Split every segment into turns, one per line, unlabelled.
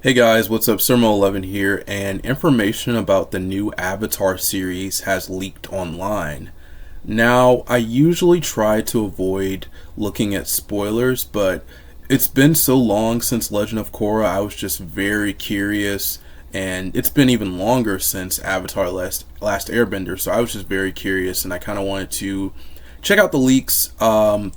Hey guys, what's up? Sermo11 here, and information about the new Avatar series has leaked online. Now, I usually try to avoid looking at spoilers, but it's been so long since Legend of Korra, I was just very curious, and it's been even longer since Avatar Last Airbender, so I was just very curious, and I kind of wanted to check out the leaks.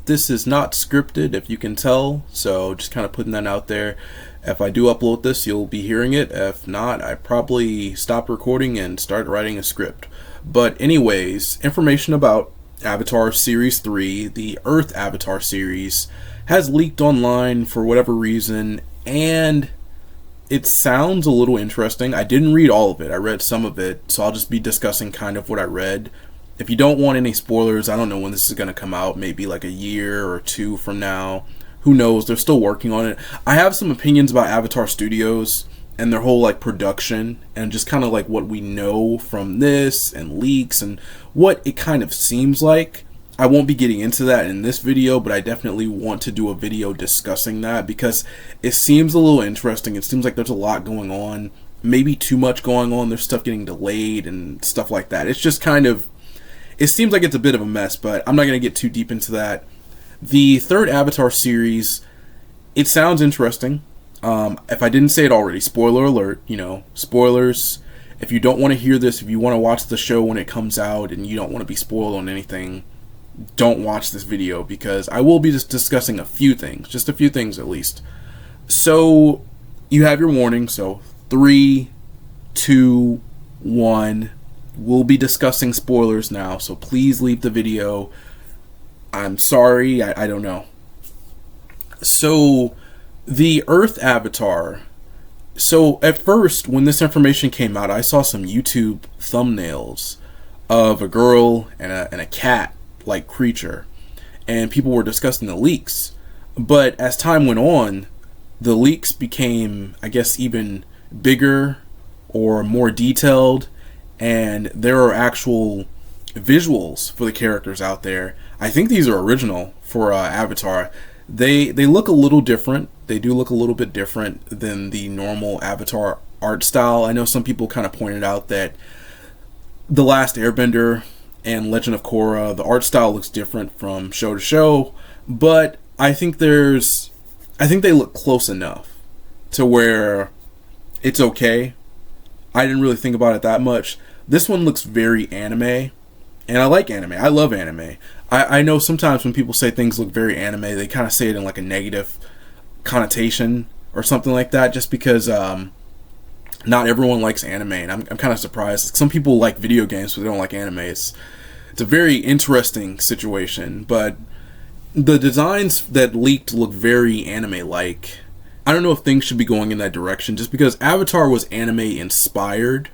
This is not scripted, if you can tell, so just kind of putting that out there. If I do upload this, you'll be hearing it. If not, I probably stop recording and start writing a script. But anyways, information about Avatar Series 3, the Earth Avatar series, has leaked online for whatever reason, and it sounds a little interesting. I didn't read all of it. I read some of it, so I'll just be discussing kind of what I read. If you don't want any spoilers, I don't know when this is going to come out, maybe like a year or two from now. Who knows? They're still working on it. I have some opinions about Avatar Studios and their whole like production and just kind of like what we know from this and leaks and what it kind of seems like. I won't be getting into that in this video, but I definitely want to do a video discussing that because it seems a little interesting. It seems like there's a lot going on, maybe too much going on. There's stuff getting delayed and stuff like that. It's just kind of, it seems like it's a bit of a mess, but I'm not going to get too deep into that. The third Avatar series, it sounds interesting. If I didn't say it already, spoiler alert, spoilers. If you don't want to hear this, if you want to watch the show when it comes out and you don't want to be spoiled on anything, don't watch this video because I will be just discussing a few things, just a few things at least. So, you have your warning, so 3, 2, 1. We'll be discussing spoilers now, so please leave the video. I'm sorry, I don't know. So, the Earth Avatar. So, at first, when this information came out, I saw some YouTube thumbnails of a girl and a cat-like creature. And people were discussing the leaks. But as time went on, the leaks became, I guess, even bigger or more detailed. And there are actual visuals for the characters out there. I think these are original for Avatar. They look a little different. They do look a little bit different than the normal Avatar art style. I know some people kind of pointed out that The Last Airbender and Legend of Korra, the art style looks different from show to show, but I think they look close enough to where it's okay. I didn't really think about it that much. This one looks very anime. And I like anime. I love anime. I know sometimes when people say things look very anime, they kind of say it in like a negative connotation or something like that, just because not everyone likes anime. And I'm kind of surprised. Some people like video games, but they don't like anime. It's a very interesting situation. But the designs that leaked look very anime-like. I don't know if things should be going in that direction, just because Avatar was anime-inspired,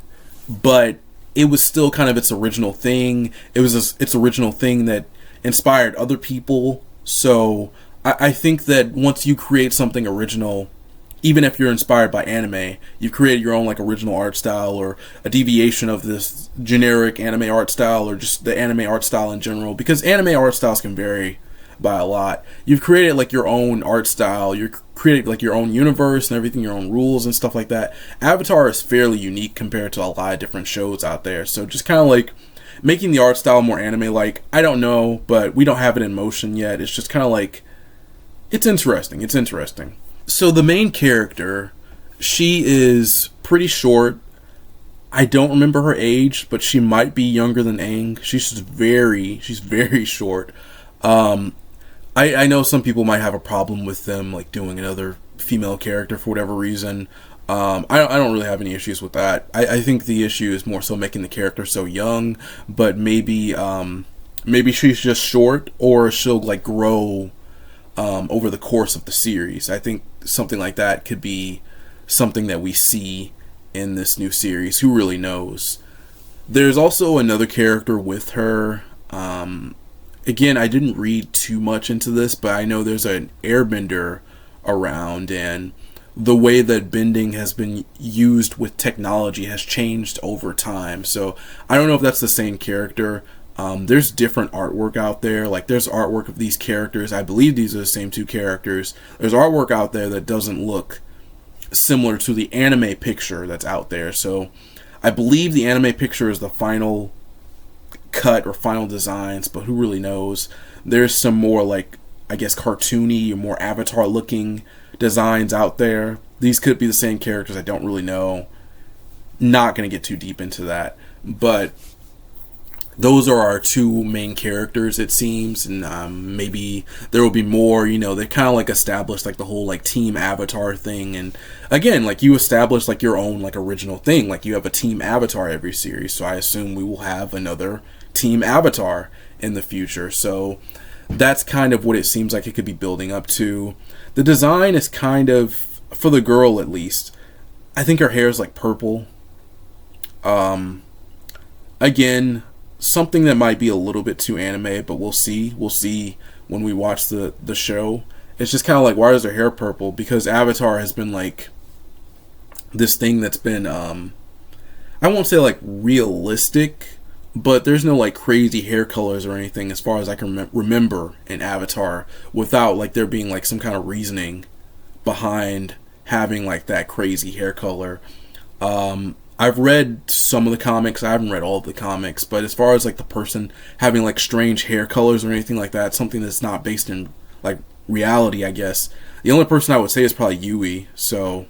but it was still kind of its original thing. It was its original thing that inspired other people. So I think that once you create something original, even if you're inspired by anime, you create your own like original art style or a deviation of this generic anime art style or just the anime art style in general, because anime art styles can vary by a lot. You've created like your own art style, you're creating like your own universe and everything, your own rules and stuff like that. Avatar is fairly unique compared to a lot of different shows out there, so just kind of like making the art style more anime like, I don't know, but we don't have it in motion yet. It's just kind of like, it's interesting. So the main character, she is pretty short. I don't remember her age, but she might be younger than Aang. She's very short. I know some people might have a problem with them like doing another female character for whatever reason. I don't really have any issues with that. I think the issue is more so making the character so young, but maybe she's just short, or she'll like grow over the course of the series. I think something like that could be something that we see in this new series. Who really knows? There's also another character with her. Again, I didn't read too much into this, but I know there's an airbender around, and the way that bending has been used with technology has changed over time. So I don't know if that's the same character. There's different artwork out there. Like, there's artwork of these characters. I believe these are the same two characters. There's artwork out there that doesn't look similar to the anime picture that's out there. So I believe the anime picture is the final cut or final designs, but who really knows? There's some more like, I guess, cartoony or more Avatar looking designs out there. These could be the same characters, I don't really know. Not going to get too deep into that, but those are our two main characters, it seems, and maybe there will be more. You know, they kind of like established like the whole like team Avatar thing, and again, like you establish like your own like original thing, like you have a team Avatar every series, so I assume we will have another team Avatar in the future. So that's kind of what it seems like it could be building up to. The design is kind of, for the girl at least, I think her hair is like purple. Again, something that might be a little bit too anime, but we'll see. We'll see when we watch the show. It's just kind of like, why is her hair purple? Because Avatar has been like this thing that's been, I won't say like realistic, but there's no like crazy hair colors or anything as far as I can remember in Avatar, without like there being like some kind of reasoning behind having like that crazy hair color. I've read some of the comics. I haven't read all of the comics, but as far as like the person having like strange hair colors or anything like that, something that's not based in like reality, I guess. The only person I would say is probably Eevee. So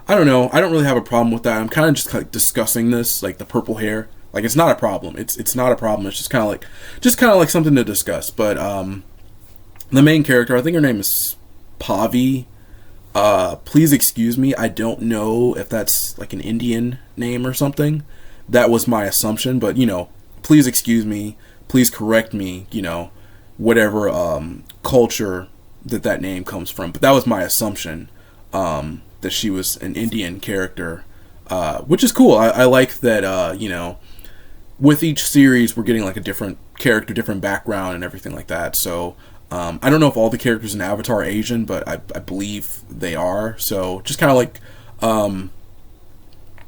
I don't know. I don't really have a problem with that. I'm kind of just like discussing this, like the purple hair. Like it's not a problem. It's not a problem. It's just kind of like something to discuss. But the main character, I think her name is Pavi. Please excuse me, I don't know if that's like an Indian name or something. That was my assumption, but you know, please excuse me, please correct me, you know, whatever culture that name comes from. But that was my assumption, that she was an Indian character, which is cool. I like that, you know, with each series we're getting like a different character, different background and everything like that. So I don't know if all the characters in Avatar are Asian, but I believe they are. So just kind of like,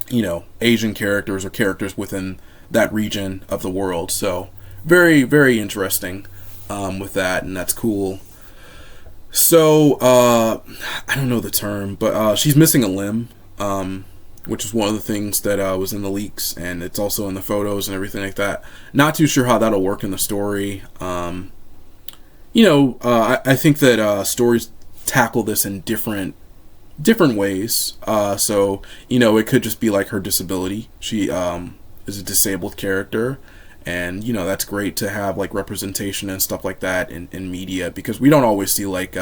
you know, Asian characters or characters within that region of the world. So very, very interesting with that, and that's cool. So I don't know the term, but she's missing a limb, which is one of the things that was in the leaks, and it's also in the photos and everything like that. Not too sure how that'll work in the story. You know, I think that stories tackle this in different ways. So, you know, it could just be like her disability. She is a disabled character, and, you know, that's great to have like representation and stuff like that in media, because we don't always see like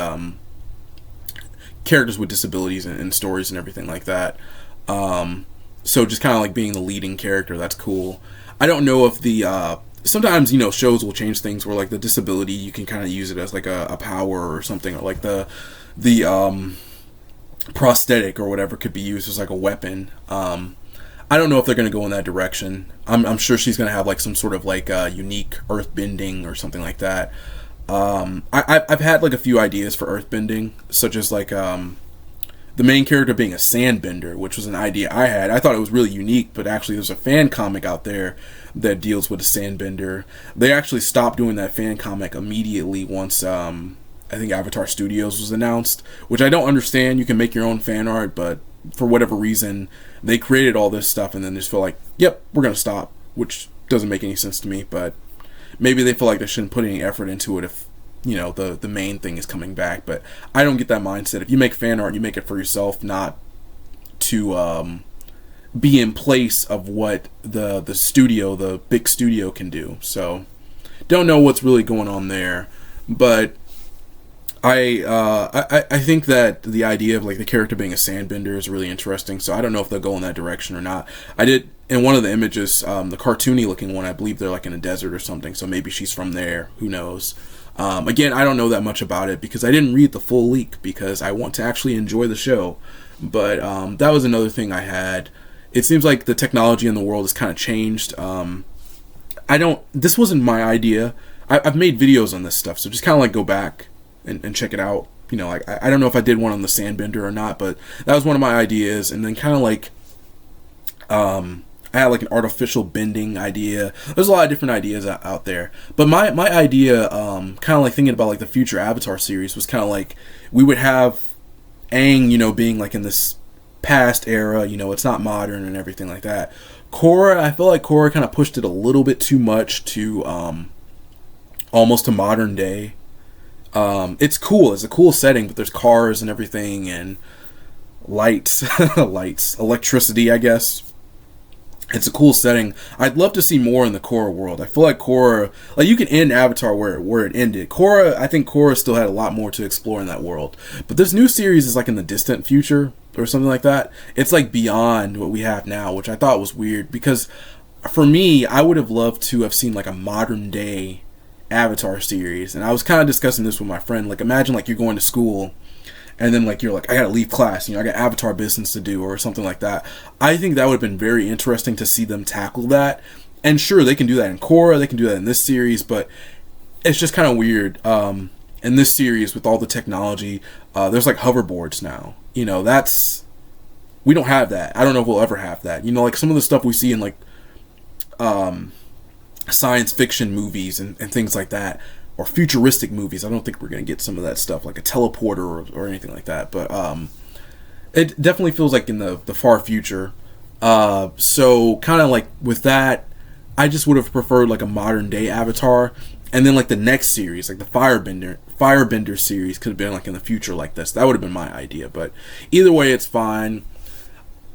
characters with disabilities in stories and everything like that. So just kind of like being the leading character, that's cool. I don't know if the sometimes, you know, shows will change things where like the disability, you can kind of use it as like a power or something, or like the prosthetic or whatever could be used as like a weapon. I don't know if they're going to go in that direction. I'm sure she's going to have like some sort of like unique earth bending or something like that. I've had like a few ideas for earth bending, such as like the main character being a sandbender, which was an idea I had. I thought it was really unique, but actually there's a fan comic out there that deals with a sandbender. They actually stopped doing that fan comic immediately once I think Avatar Studios was announced, which I don't understand. You can make your own fan art, but for whatever reason they created all this stuff and then just feel like, yep, we're gonna stop, which doesn't make any sense to me. But maybe they feel like they shouldn't put any effort into it if, you know, the main thing is coming back. But I don't get that mindset. If you make fan art, you make it for yourself, not to be in place of what the studio, the big studio, can do. So don't know what's really going on there, but I think that the idea of like the character being a sandbender is really interesting. So I don't know if they'll go in that direction or not. I did, in one of the images, the cartoony looking one, I believe they're like in a desert or something, so maybe she's from there, who knows. Again, I don't know that much about it because I didn't read the full leak because I want to actually enjoy the show. But that was another thing I had. It seems like the technology in the world has kind of changed. This wasn't my idea. I've made videos on this stuff, so just kind of like go back and check it out. You know, like I don't know if I did one on the sandbender or not, but that was one of my ideas. And then kind of like I had like an artificial bending idea. There's a lot of different ideas out there, but my idea, kind of like thinking about like the future Avatar series, was kind of like we would have Aang, you know, being like in this past era, you know, it's not modern and everything like that. Korra, I feel like Korra kind of pushed it a little bit too much to almost to modern day. It's cool. It's a cool setting, but there's cars and everything and lights, electricity, I guess. It's a cool setting. I'd love to see more in the Korra world. I feel like Korra, like you can end Avatar where it ended. Korra, I think Korra still had a lot more to explore in that world. But this new series is like in the distant future or something like that. It's like beyond what we have now, which I thought was weird because for me, I would have loved to have seen like a modern day Avatar series. And I was kind of discussing this with my friend. Like imagine like you're going to school and then like you're like, I gotta leave class, you know, I got Avatar business to do or something like that. I think that would have been very interesting to see them tackle that. And sure, they can do that in Korra, they can do that in this series, but it's just kind of weird. In this series with all the technology, there's like hoverboards now. You know, we don't have that. I don't know if we'll ever have that. You know, like some of the stuff we see in like science fiction movies and things like that, or futuristic movies. I don't think we're going to get some of that stuff, like a teleporter or anything like that. But it definitely feels like in the far future. So kind of like with that, I just would have preferred like a modern day Avatar. And then like the next series, like the Firebender series could have been like in the future like this. That would have been my idea. But either way, it's fine.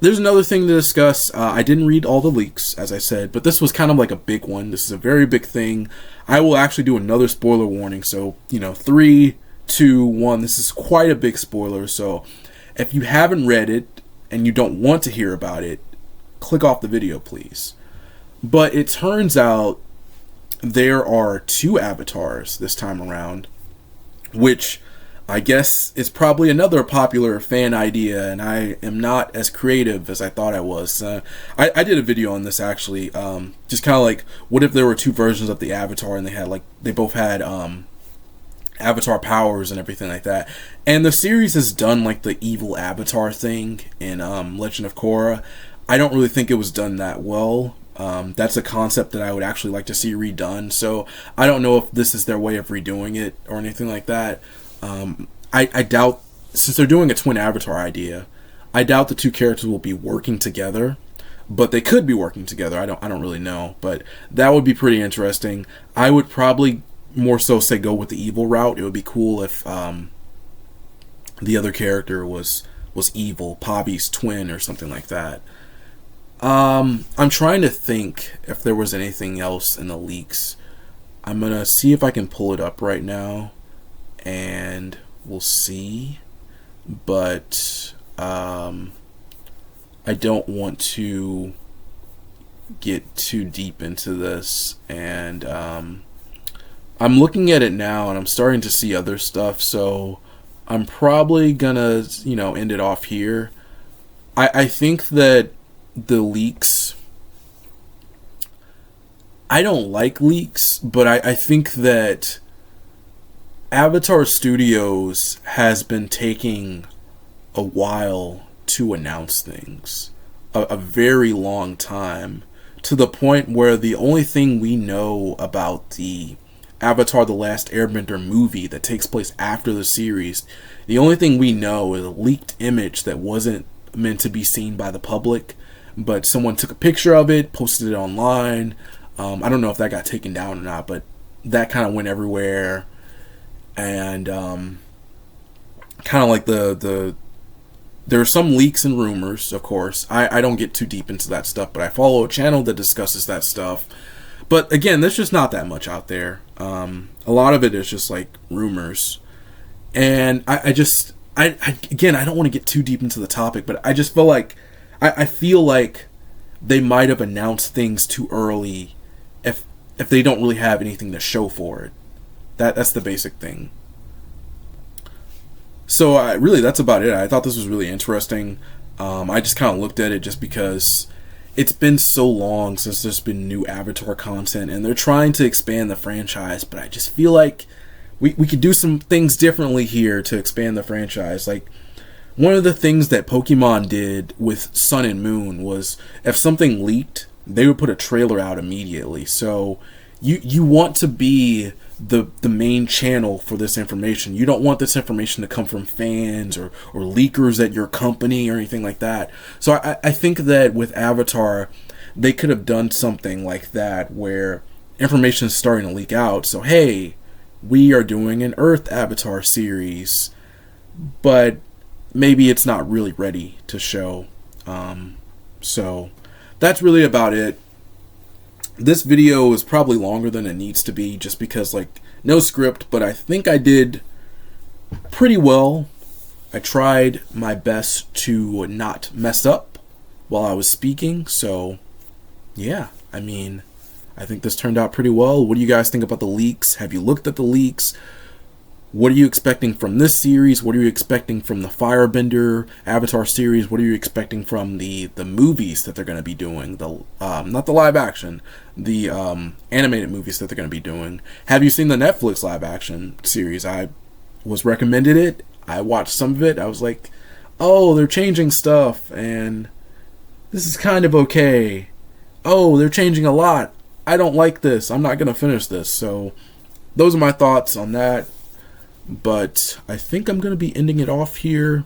There's another thing to discuss. I didn't read all the leaks, as I said, but this was kind of like a big one. This is a very big thing. I will actually do another spoiler warning. So, you know, 3, 2, 1. This is quite a big spoiler. So if you haven't read it and you don't want to hear about it, click off the video, please. But it turns out there are 2 avatars this time around, which I guess is probably another popular fan idea, and I am not as creative as I thought I was. I did a video on this actually, just kind of like, what if there were 2 versions of the Avatar, and they both had Avatar powers and everything like that. And the series has done like the evil Avatar thing in Legend of Korra. I don't really think it was done that well. That's a concept that I would actually like to see redone. So I don't know if this is their way of redoing it or anything like that. I doubt, since they're doing a twin Avatar idea, I doubt the 2 characters will be working together, but they could be working together. I don't really know, but that would be pretty interesting. I would probably more so say go with the evil route. It would be cool if the other character was evil, Pavi's twin or something like that. I'm trying to think if there was anything else in the leaks. I'm gonna see if I can pull it up right now, and we'll see. But I don't want to get too deep into this, and I'm looking at it now, and I'm starting to see other stuff. So I'm probably gonna, you know, end it off here. I think that the leaks, I don't like leaks, but I think that Avatar Studios has been taking a while to announce things, a very long time, to the point where the only thing we know about the Avatar The Last Airbender movie that takes place after the series, the only thing we know is a leaked image that wasn't meant to be seen by the public, but someone took a picture of it, posted it online. I don't know if that got taken down or not, but that kind of went everywhere. And kind of like there are some leaks and rumors, of course. I don't get too deep into that stuff, but I follow a channel that discusses that stuff. But again, there's just not that much out there. A lot of it is just like rumors. And I don't want to get too deep into the topic, but I just feel like I feel like they might have announced things too early if they don't really have anything to show for it. That's the basic thing. So really, that's about it. I thought this was really interesting. I just kind of looked at it just because it's been so long since there's been new Avatar content, and they're trying to expand the franchise, but I just feel like we could do some things differently here to expand the franchise. Like, one of the things that Pokemon did with Sun and Moon was if something leaked, they would put a trailer out immediately. So you want to be the main channel for this information. You don't want this information to come from fans or leakers at your company or anything like that. So I think that with Avatar, they could have done something like that where information is starting to leak out. So, hey, we are doing an Earth Avatar series, but maybe it's not really ready to show. So that's really about it. This video is probably longer than it needs to be just because, like, no script, but I think I did pretty well. I tried my best to not mess up while I was speaking, so yeah, I mean, I think this turned out pretty well. What do you guys think about the leaks? Have you looked at the leaks? What are you expecting from this series? What are you expecting from the Firebender Avatar series? What are you expecting from the movies that they're going to be doing? The not the live action, the animated movies that they're going to be doing. Have you seen the Netflix live action series? I was recommended it. I watched some of it. I was like, oh, they're changing stuff, and this is kind of okay. Oh, they're changing a lot. I don't like this. I'm not going to finish this. So those are my thoughts on that. But I think I'm going to be ending it off here.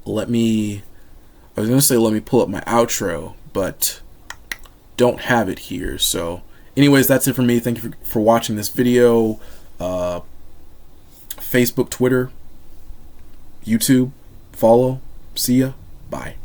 I was going to say let me pull up my outro, but don't have it here. So anyways, that's it for me. Thank you for watching this video. Facebook, Twitter, YouTube, follow. See ya. Bye.